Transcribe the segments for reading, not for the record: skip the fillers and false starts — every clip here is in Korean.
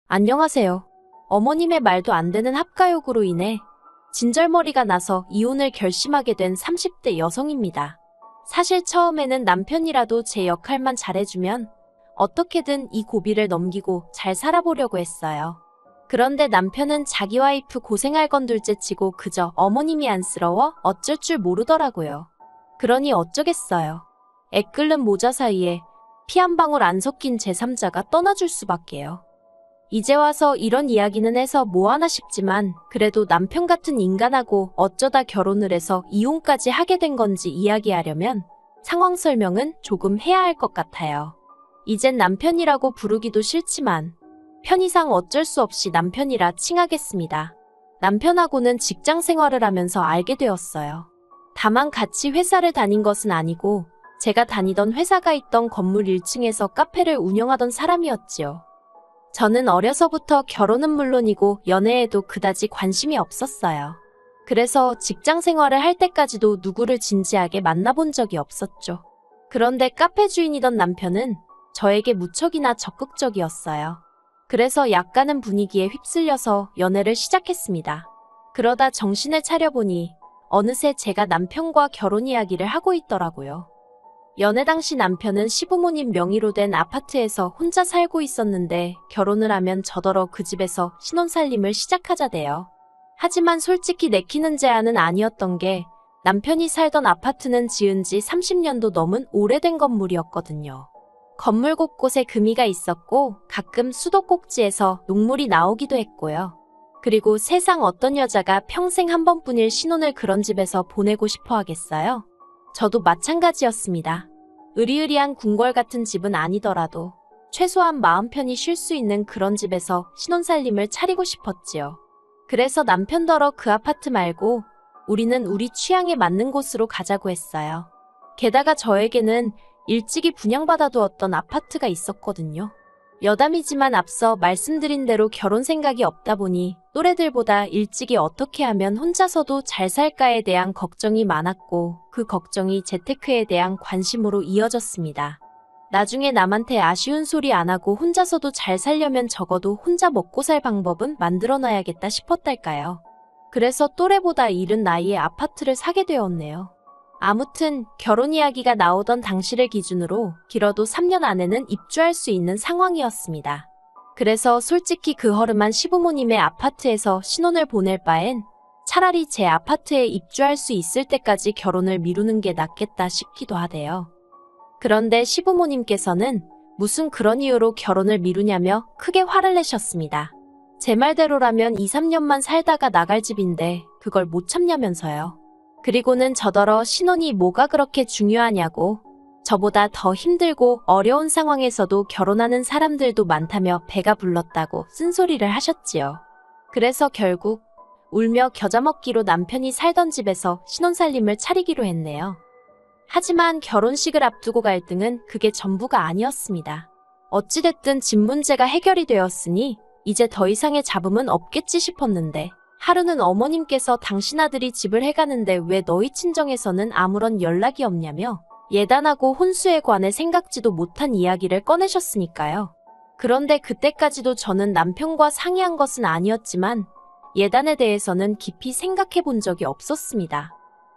안녕하세요. 어머님의 말도 안 되는 합가욕으로 인해 진절머리가 나서 이혼을 결심하게 된 30대 여성입니다. 사실 처음에는 남편이라도 제 역할만 잘해주면 어떻게든 이 고비를 넘기고 잘 살아보려고 했어요. 그런데 남편은 자기 와이프 고생할 건 둘째치고 그저 어머님이 안쓰러워 어쩔 줄 모르더라고요. 그러니 어쩌겠어요. 애 끓는 모자 사이에 피 한 방울 안 섞인 제3자가 떠나줄 수밖에요. 이제 와서 이런 이야기는 해서 뭐하나 싶지만 그래도 남편 같은 인간하고 어쩌다 결혼을 해서 이혼까지 하게 된 건지 이야기하려면 상황 설명은 조금 해야 할 것 같아요. 이젠 남편이라고 부르기도 싫지만 편의상 어쩔 수 없이 남편이라 칭하겠습니다. 남편하고는 직장 생활을 하면서 알게 되었어요. 다만 같이 회사를 다닌 것은 아니고 제가 다니던 회사가 있던 건물 1층에서 카페를 운영하던 사람이었지요. 저는 어려서부터 결혼은 물론이고 연애에도 그다지 관심이 없었어요. 그래서 직장 생활을 할 때까지도 누구를 진지하게 만나본 적이 없었죠. 그런데 카페 주인이던 남편은 저에게 무척이나 적극적이었어요. 그래서 약간은 분위기에 휩쓸려서 연애를 시작했습니다. 그러다 정신을 차려보니 어느새 제가 남편과 결혼 이야기를 하고 있더라고요. 연애 당시 남편은 시부모님 명의로 된 아파트에서 혼자 살고 있었는데 결혼을 하면 저더러 그 집에서 신혼살림을 시작하자대요. 하지만 솔직히 내키는 제안은 아니었던 게 남편이 살던 아파트는 지은 지 30년도 넘은 오래된 건물이었거든요. 건물 곳곳에 금이가 있었고 가끔 수도꼭지에서 녹물이 나오기도 했고요. 그리고 세상 어떤 여자가 평생 한 번뿐일 신혼을 그런 집에서 보내고 싶어 하겠어요? 저도 마찬가지였습니다. 으리으리한 궁궐 같은 집은 아니더라도 최소한 마음 편히 쉴 수 있는 그런 집에서 신혼살림을 차리고 싶었지요. 그래서 남편더러 그 아파트 말고 우리는 우리 취향에 맞는 곳으로 가자고 했어요. 게다가 저에게는 일찍이 분양받아두었던 아파트가 있었거든요. 여담이지만 앞서 말씀드린 대로 결혼 생각이 없다 보니 또래들보다 일찍이 어떻게 하면 혼자서도 잘 살까에 대한 걱정이 많았고 그 걱정이 재테크에 대한 관심으로 이어졌습니다. 나중에 남한테 아쉬운 소리 안 하고 혼자서도 잘 살려면 적어도 혼자 먹고 살 방법은 만들어놔야겠다 싶었달까요. 그래서 또래보다 이른 나이에 아파트를 사게 되었네요. 아무튼 결혼 이야기가 나오던 당시를 기준으로 길어도 3년 안에는 입주할 수 있는 상황이었습니다. 그래서 솔직히 그 허름한 시부모님의 아파트에서 신혼을 보낼 바엔 차라리 제 아파트에 입주할 수 있을 때까지 결혼을 미루는 게 낫겠다 싶기도 하대요. 그런데 시부모님께서는 무슨 그런 이유로 결혼을 미루냐며 크게 화를 내셨습니다. 제 말대로라면 2, 3년만 살다가 나갈 집인데 그걸 못 참냐면서요. 그리고는 저더러 신혼이 뭐가 그렇게 중요하냐고 저보다 더 힘들고 어려운 상황에서도 결혼하는 사람들도 많다며 배가 불렀다고 쓴소리를 하셨지요. 그래서 결국 울며 겨자 먹기로 남편이 살던 집에서 신혼살림을 차리기로 했네요. 하지만 결혼식을 앞두고 갈등은 그게 전부가 아니었습니다. 어찌됐든 집 문제가 해결이 되었으니 이제 더 이상의 잡음은 없겠지 싶었는데 하루는 어머님께서 당신 아들이 집을 해가는데 왜 너희 친정에서는 아무런 연락이 없냐며 예단하고 혼수에 관해 생각지도 못한 이야기를 꺼내셨으니까요. 그런데 그때까지도 저는 남편과 상의한 것은 아니었지만 예단에 대해서는 깊이 생각해 본 적이 없었습니다.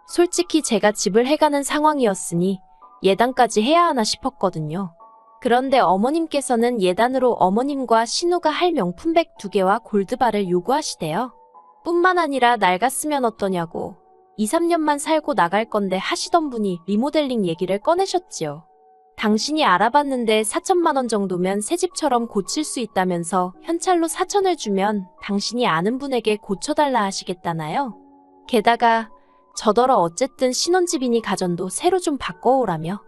솔직히 제가 집을 해가는 상황이었으니 예단까지 해야 하나 싶었거든요. 그런데 어머님께서는 예단으로 어머님과 신우가 할 명품백 2개와 골드바를 요구하시대요. 뿐만 아니라 낡았으면 어떠냐고 2, 3년만 살고 나갈 건데 하시던 분이 리모델링 얘기를 꺼내셨지요. 당신이 알아봤는데 4천만 원 정도면 새 집처럼 고칠 수 있다면서 현찰로 4천을 주면 당신이 아는 분에게 고쳐달라 하시겠다나요? 게다가 저더러 어쨌든 신혼집이니 가전도 새로 좀 바꿔오라며.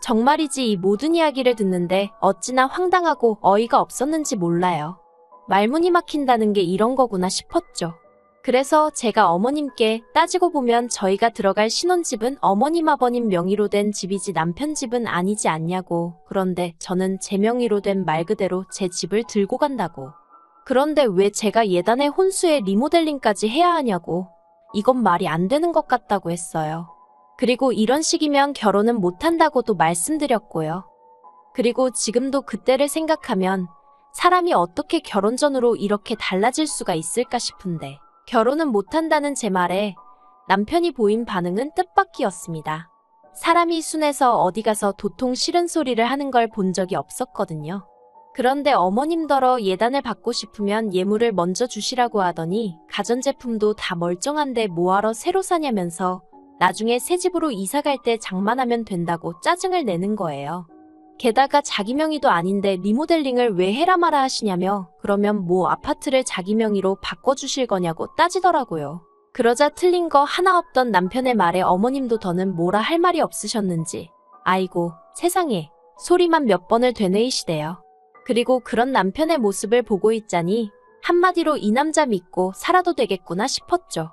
정말이지 이 모든 이야기를 듣는데 어찌나 황당하고 어이가 없었는지 몰라요. 말문이 막힌다는 게 이런 거구나 싶었죠. 그래서 제가 어머님께 따지고 보면 저희가 들어갈 신혼집은 어머님 아버님 명의로 된 집이지 남편 집은 아니지 않냐고. 그런데 저는 제 명의로 된 말 그대로 제 집을 들고 간다고. 그런데 왜 제가 예단의 혼수에 리모델링까지 해야 하냐고. 이건 말이 안 되는 것 같다고 했어요. 그리고 이런 식이면 결혼은 못한다고도 말씀드렸고요. 그리고 지금도 그때를 생각하면 사람이 어떻게 결혼 전으로 이렇게 달라질 수가 있을까 싶은데 결혼은 못한다는 제 말에 남편이 보인 반응은 뜻밖이었습니다. 사람이 순해서 어디 가서 도통 싫은 소리를 하는 걸 본 적이 없었거든요. 그런데 어머님더러 예단을 받고 싶으면 예물을 먼저 주시라고 하더니 가전제품도 다 멀쩡한데 뭐하러 새로 사냐면서 나중에 새 집으로 이사 갈 때 장만하면 된다고 짜증을 내는 거예요. 게다가 자기 명의도 아닌데 리모델링을 왜 해라 마라 하시냐며 그러면 뭐 아파트를 자기 명의로 바꿔주실 거냐고 따지더라고요. 그러자 틀린 거 하나 없던 남편의 말에 어머님도 더는 뭐라 할 말이 없으셨는지 아이고 세상에 소리만 몇 번을 되뇌이시대요. 그리고 그런 남편의 모습을 보고 있자니 한마디로 이 남자 믿고 살아도 되겠구나 싶었죠.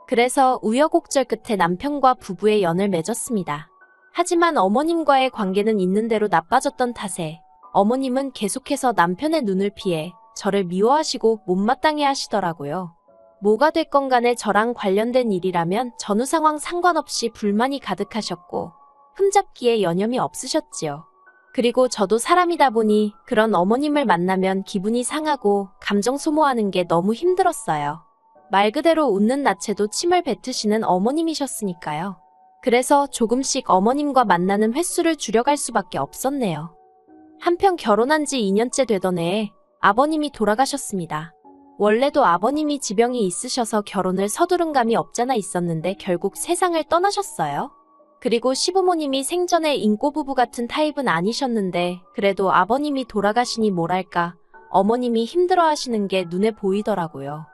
그래서 우여곡절 끝에 남편과 부부의 연을 맺었습니다. 하지만 어머님과의 관계는 있는 대로 나빠졌던 탓에 어머님은 계속해서 남편의 눈을 피해 저를 미워하시고 못마땅해 하시더라고요. 뭐가 됐건 간에 저랑 관련된 일이라면 전후 상황 상관없이 불만이 가득하셨고 흠잡기에 여념이 없으셨지요. 그리고 저도 사람이다 보니 그런 어머님을 만나면 기분이 상하고 감정 소모하는 게 너무 힘들었어요. 말 그대로 웃는 낯에도 침을 뱉으시는 어머님이셨으니까요. 그래서 조금씩 어머님과 만나는 횟수를 줄여갈 수밖에 없었네요. 한편 결혼한 지 2년째 되던 해에 아버님이 돌아가셨습니다. 원래도 아버님이 지병이 있으셔서 결혼을 서두른 감이 없잖아 있었는데 결국 세상을 떠나셨어요. 그리고 시부모님이 생전에 인꼬부부 같은 타입은 아니셨는데 그래도 아버님이 돌아가시니 뭐랄까 어머님이 힘들어하시는 게 눈에 보이더라고요.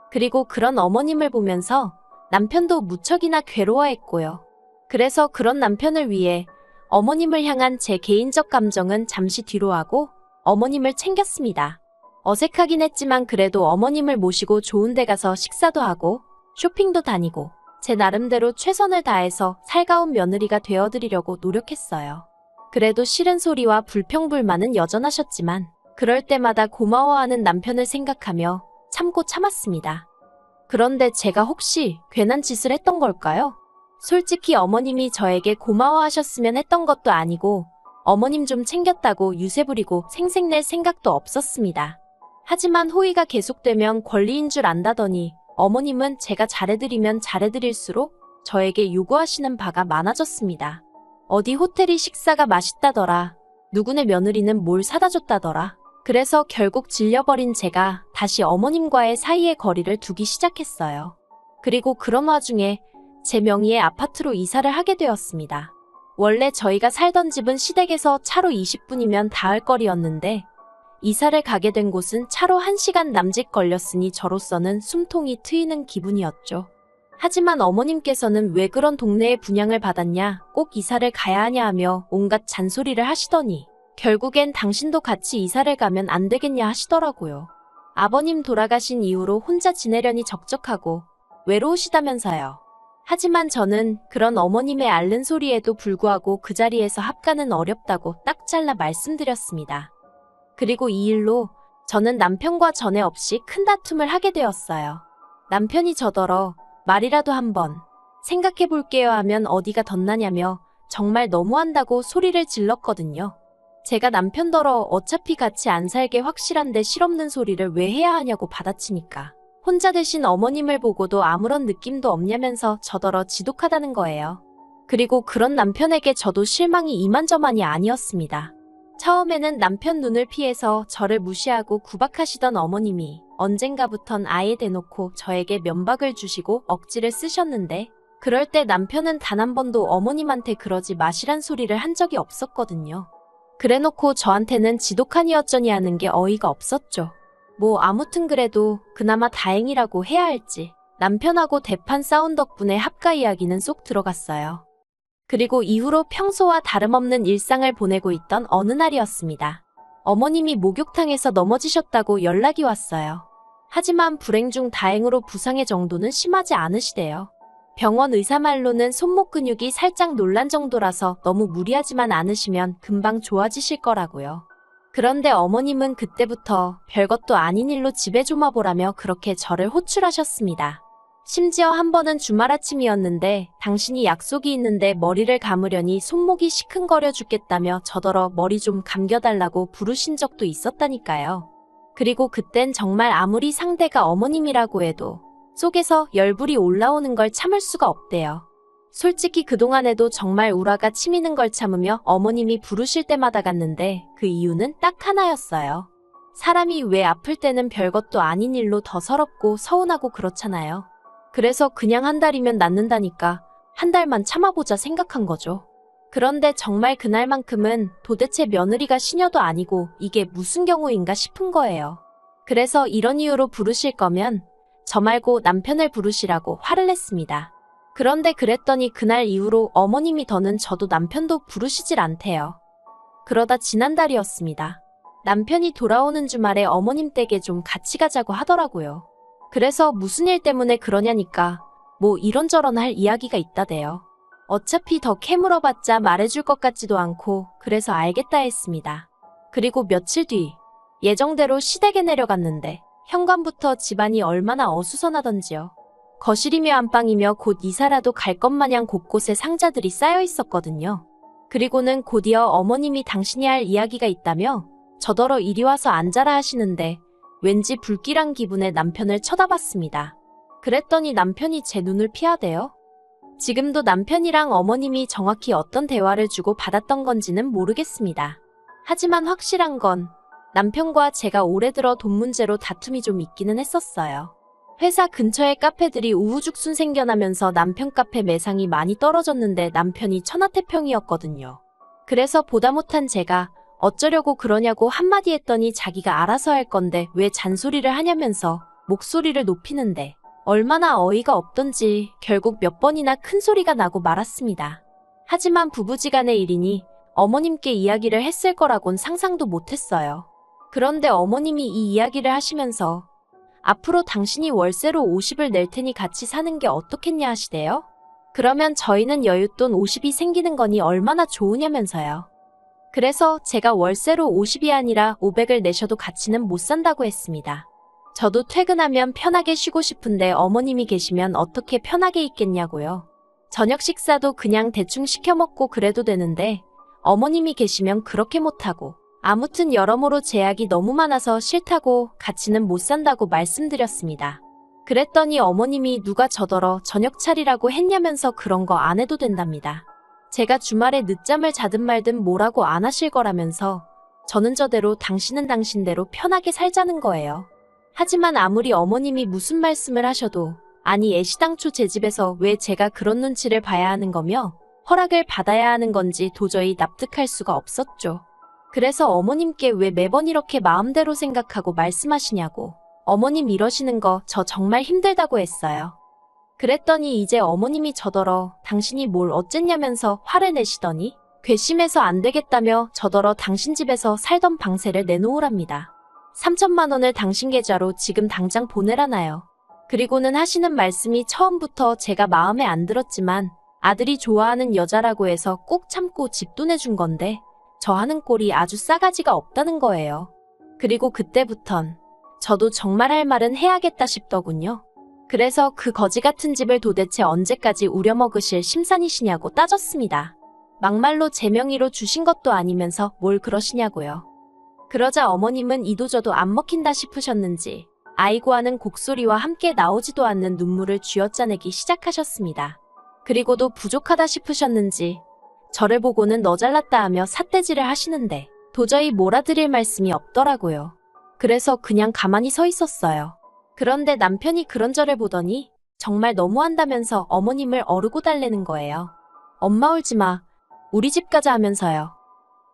그리고 그런 어머님을 보면서 남편도 무척이나 괴로워했고요. 그래서 그런 남편을 위해 어머님을 향한 제 개인적 감정은 잠시 뒤로 하고 어머님을 챙겼습니다. 어색하긴 했지만 그래도 어머님을 모시고 좋은 데 가서 식사도 하고 쇼핑도 다니고 제 나름대로 최선을 다해서 살가운 며느리가 되어드리려고 노력했어요. 그래도 싫은 소리와 불평불만은 여전하셨지만 그럴 때마다 고마워하는 남편을 생각하며 참고 참았습니다. 그런데 제가 혹시 괜한 짓을 했던 걸까요? 솔직히 어머님이 저에게 고마워하셨으면 했던 것도 아니고 어머님 좀 챙겼다고 유세 부리고 생색낼 생각도 없었습니다. 하지만 호의가 계속되면 권리인 줄 안다더니 어머님은 제가 잘해드리면 잘해드릴수록 저에게 요구하시는 바가 많아졌습니다. 어디 호텔이 식사가 맛있다더라. 누구네 며느리는 뭘 사다 줬다더라. 그래서 결국 질려버린 제가 다시 어머님과의 사이의 거리를 두기 시작했어요. 그리고 그런 와중에 제 명의의 아파트로 이사를 하게 되었습니다. 원래 저희가 살던 집은 시댁에서 차로 20분이면 닿을 거리였는데 이사를 가게 된 곳은 차로 1시간 남짓 걸렸으니 저로서는 숨통이 트이는 기분이었죠. 하지만 어머님께서는 왜 그런 동네에 분양을 받았냐, 꼭 이사를 가야 하냐 하며 온갖 잔소리를 하시더니 결국엔 당신도 같이 이사를 가면 안 되겠냐 하시더라고요. 아버님 돌아가신 이후로 혼자 지내려니 적적하고 외로우시다면서요. 하지만 저는 그런 어머님의 앓는 소리에도 불구하고 그 자리에서 합가는 어렵다고 딱 잘라 말씀드렸습니다. 그리고 이 일로 저는 남편과 전에 없이 큰 다툼을 하게 되었어요. 남편이 저더러 말이라도 한번 생각해 볼게요 하면 어디가 덧나냐며 정말 너무한다고 소리를 질렀거든요. 제가 남편더러 어차피 같이 안 살게 확실한데 실없는 소리를 왜 해야 하냐고 받아치니까 혼자 되신 어머님을 보고도 아무런 느낌도 없냐면서 저더러 지독하다는 거예요. 그리고 그런 남편에게 저도 실망이 이만저만이 아니었습니다. 처음에는 남편 눈을 피해서 저를 무시하고 구박하시던 어머님이 언젠가부턴 아예 대놓고 저에게 면박을 주시고 억지를 쓰셨는데 그럴 때 남편은 단 한 번도 어머님한테 그러지 마시란 소리를 한 적이 없었거든요. 그래놓고 저한테는 지독하니 어쩌니 하는 게 어이가 없었죠. 뭐 아무튼 그래도 그나마 다행이라고 해야 할지 남편하고 대판 싸운 덕분에 합가 이야기는 쏙 들어갔어요. 그리고 이후로 평소와 다름없는 일상을 보내고 있던 어느 날이었습니다. 어머님이 목욕탕에서 넘어지셨다고 연락이 왔어요. 하지만 불행 중 다행으로 부상의 정도는 심하지 않으시대요. 병원 의사 말로는 손목 근육이 살짝 놀란 정도라서 너무 무리하지만 않으시면 금방 좋아지실 거라고요. 그런데 어머님은 그때부터 별것도 아닌 일로 집에 좀 와보라며 그렇게 저를 호출하셨습니다. 심지어 한 번은 주말 아침이었는데 당신이 약속이 있는데 머리를 감으려니 손목이 시큰거려 죽겠다며 저더러 머리 좀 감겨달라고 부르신 적도 있었다니까요. 그리고 그땐 정말 아무리 상대가 어머님이라고 해도 속에서 열불이 올라오는 걸 참을 수가 없대요. 솔직히 그동안에도 정말 우라가 치미는 걸 참으며 어머님이 부르실 때마다 갔는데 그 이유는 딱 하나였어요. 사람이 왜 아플 때는 별것도 아닌 일로 더 서럽고 서운하고 그렇잖아요. 그래서 그냥 한 달이면 낫는다니까 한 달만 참아보자 생각한 거죠. 그런데 정말 그날만큼은 도대체 며느리가 시녀도 아니고 이게 무슨 경우인가 싶은 거예요. 그래서 이런 이유로 부르실 거면 저 말고 남편을 부르시라고 화를 냈습니다. 그런데 그랬더니 그날 이후로 어머님이 더는 저도 남편도 부르시질 않대요. 그러다 지난달이었습니다. 남편이 돌아오는 주말에 어머님 댁에 좀 같이 가자고 하더라고요. 그래서 무슨 일 때문에 그러냐니까 뭐 이런저런 할 이야기가 있다대요. 어차피 더 캐물어봤자 말해줄 것 같지도 않고 그래서 알겠다 했습니다. 그리고 며칠 뒤 예정대로 시댁에 내려갔는데 현관부터 집안이 얼마나 어수선하던지요. 거실이며 안방이며 곧 이사라도 갈 것 마냥 곳곳에 상자들이 쌓여 있었거든요. 그리고는 곧이어 어머님이 당신이 할 이야기가 있다며 저더러 이리 와서 앉아라 하시는데 왠지 불길한 기분에 남편을 쳐다봤습니다. 그랬더니 남편이 제 눈을 피하대요. 지금도 남편이랑 어머님이 정확히 어떤 대화를 주고 받았던 건지는 모르겠습니다. 하지만 확실한 건 남편과 제가 올해 들어 돈 문제로 다툼이 좀 있기는 했었어요. 회사 근처에 카페들이 우후죽순 생겨나면서 남편 카페 매상이 많이 떨어졌는데 남편이 천하태평이었거든요. 그래서 보다 못한 제가 어쩌려고 그러냐고 한마디 했더니 자기가 알아서 할 건데 왜 잔소리를 하냐면서 목소리를 높이는데 얼마나 어이가 없던지 결국 몇 번이나 큰 소리가 나고 말았습니다. 하지만 부부지간의 일이니 어머님께 이야기를 했을 거라곤 상상도 못했어요. 그런데 어머님이 이 이야기를 하시면서 앞으로 당신이 월세로 50을 낼 테니 같이 사는 게 어떻겠냐 하시대요. 그러면 저희는 여윳돈 50이 생기는 거니 얼마나 좋으냐면서요. 그래서 제가 월세로 50이 아니라 500을 내셔도 같이는 못 산다고 했습니다. 저도 퇴근하면 편하게 쉬고 싶은데 어머님이 계시면 어떻게 편하게 있겠냐고요. 저녁 식사도 그냥 대충 시켜 먹고 그래도 되는데 어머님이 계시면 그렇게 못하고 아무튼 여러모로 제약이 너무 많아서 싫다고 같이는 못 산다고 말씀드렸습니다. 그랬더니 어머님이 누가 저더러 저녁 차리라고 했냐면서 그런 거 안 해도 된답니다. 제가 주말에 늦잠을 자든 말든 뭐라고 안 하실 거라면서 저는 저대로 당신은 당신대로 편하게 살자는 거예요. 하지만 아무리 어머님이 무슨 말씀을 하셔도 아니 애시당초 제 집에서 왜 제가 그런 눈치를 봐야 하는 거며 허락을 받아야 하는 건지 도저히 납득할 수가 없었죠. 그래서 어머님께 왜 매번 이렇게 마음대로 생각하고 말씀하시냐고 어머님 이러시는 거 저 정말 힘들다고 했어요. 그랬더니 이제 어머님이 저더러 당신이 뭘 어쨌냐면서 화를 내시더니 괘씸해서 안 되겠다며 저더러 당신 집에서 살던 방세를 내놓으랍니다. 3천만 원을 당신 계좌로 지금 당장 보내라나요. 그리고는 하시는 말씀이 처음부터 제가 마음에 안 들었지만 아들이 좋아하는 여자라고 해서 꼭 참고 집도 내준 건데 저 하는 꼴이 아주 싸가지가 없다는 거예요. 그리고 그때부턴 저도 정말 할 말은 해야겠다 싶더군요. 그래서 그 거지 같은 집을 도대체 언제까지 우려먹으실 심산이시냐고 따졌습니다. 막말로 제 명의로 주신 것도 아니면서 뭘 그러시냐고요. 그러자 어머님은 이도저도 안 먹힌다 싶으셨는지 아이고 하는 곡소리와 함께 나오지도 않는 눈물을 쥐어짜내기 시작하셨습니다. 그리고도 부족하다 싶으셨는지 저를 보고는 너 잘났다 하며 삿대질을 하시는데 도저히 몰아드릴 말씀이 없더라고요. 그래서 그냥 가만히 서 있었어요. 그런데 남편이 그런 저를 보더니 정말 너무한다면서 어머님을 어르고 달래는 거예요. 엄마 울지 마. 우리 집 가자 하면서요.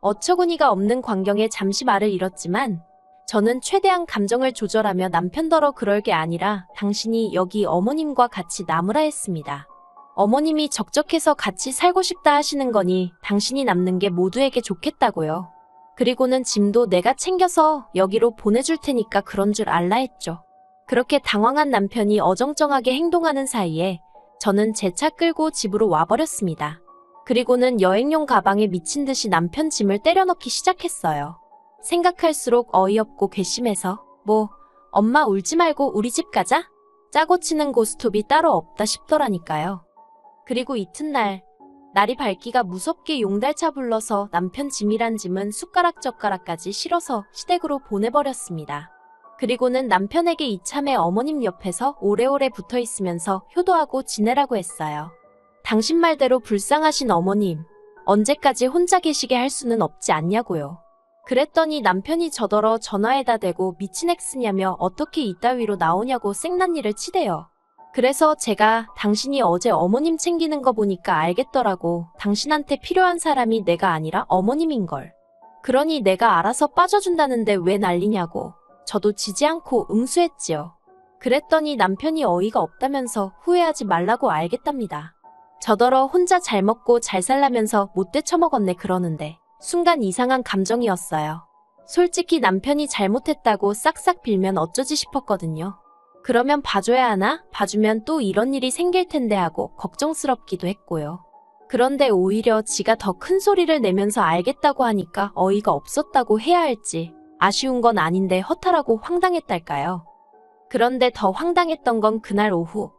어처구니가 없는 광경에 잠시 말을 잃었지만 저는 최대한 감정을 조절하며 남편더러 그럴 게 아니라 당신이 여기 어머님과 같이 남으라 했습니다. 어머님이 적적해서 같이 살고 싶다 하시는 거니 당신이 남는 게 모두에게 좋겠다고요. 그리고는 짐도 내가 챙겨서 여기로 보내줄 테니까 그런 줄 알라 했죠. 그렇게 당황한 남편이 어정쩡하게 행동하는 사이에 저는 제 차 끌고 집으로 와버렸습니다. 그리고는 여행용 가방에 미친 듯이 남편 짐을 때려넣기 시작했어요. 생각할수록 어이없고 괘씸해서 엄마 울지 말고 우리 집 가자? 짜고 치는 고스톱이 따로 없다 싶더라니까요. 그리고 이튿날 날이 밝기가 무섭게 용달차 불러서 남편 짐이란 짐은 숟가락젓가락까지 실어서 시댁으로 보내버렸습니다. 그리고는 남편에게 이참에 어머님 옆에서 오래오래 붙어있으면서 효도하고 지내라고 했어요. 당신 말대로 불쌍하신 어머님, 언제까지 혼자 계시게 할 수는 없지 않냐고요. 그랬더니 남편이 저더러 전화에다 대고 미친 엑스냐며 어떻게 이따위로 나오냐고 생난리를 치대요. 그래서 제가 당신이 어제 어머님 챙기는 거 보니까 알겠더라고. 당신한테 필요한 사람이 내가 아니라 어머님인걸. 그러니 내가 알아서 빠져준다는데 왜 난리냐고. 저도 지지 않고 응수했지요. 그랬더니 남편이 어이가 없다면서 후회하지 말라고 알겠답니다. 저더러 혼자 잘 먹고 잘 살라면서 못돼 처먹었네 그러는데 순간 이상한 감정이었어요. 솔직히 남편이 잘못했다고 싹싹 빌면 어쩌지 싶었거든요. 그러면 봐줘야 하나? 봐주면 또 이런 일이 생길 텐데 하고 걱정스럽기도 했고요. 그런데 오히려 지가 더 큰 소리를 내면서 알겠다고 하니까 어이가 없었다고 해야 할지 아쉬운 건 아닌데 허탈하고 황당했달까요. 그런데 더 황당했던 건 그날 오후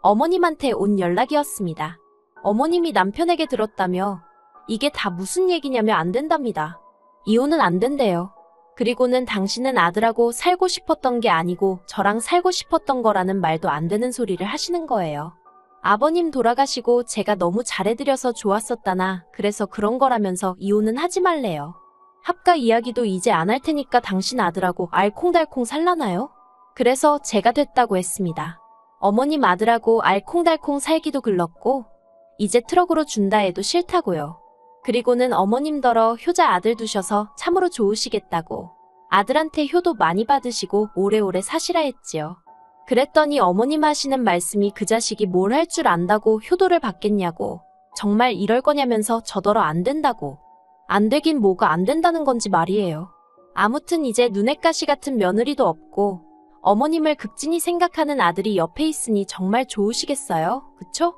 어머님한테 온 연락이었습니다. 어머님이 남편에게 들었다며 이게 다 무슨 얘기냐며 안 된답니다. 이혼은 안 된대요. 그리고는 당신은 아들하고 살고 싶었던 게 아니고 저랑 살고 싶었던 거라는 말도 안 되는 소리를 하시는 거예요. 아버님 돌아가시고 제가 너무 잘해드려서 좋았었다나 그래서 그런 거라면서 이혼은 하지 말래요. 합가 이야기도 이제 안 할 테니까 당신 아들하고 알콩달콩 살라나요? 그래서 제가 됐다고 했습니다. 어머님 아들하고 알콩달콩 살기도 글렀고 이제 트럭으로 준다 해도 싫다고요. 그리고는 어머님더러 효자 아들 두셔서 참으로 좋으시겠다고 아들한테 효도 많이 받으시고 오래오래 사시라 했지요. 그랬더니 어머님 하시는 말씀이 그 자식이 뭘 할 줄 안다고 효도를 받겠냐고 정말 이럴 거냐면서 저더러 안 된다고. 안 되긴 뭐가 안 된다는 건지 말이에요. 아무튼 이제 눈엣 가시 같은 며느리도 없고 어머님을 극진히 생각하는 아들이 옆에 있으니 정말 좋으시겠어요? 그쵸?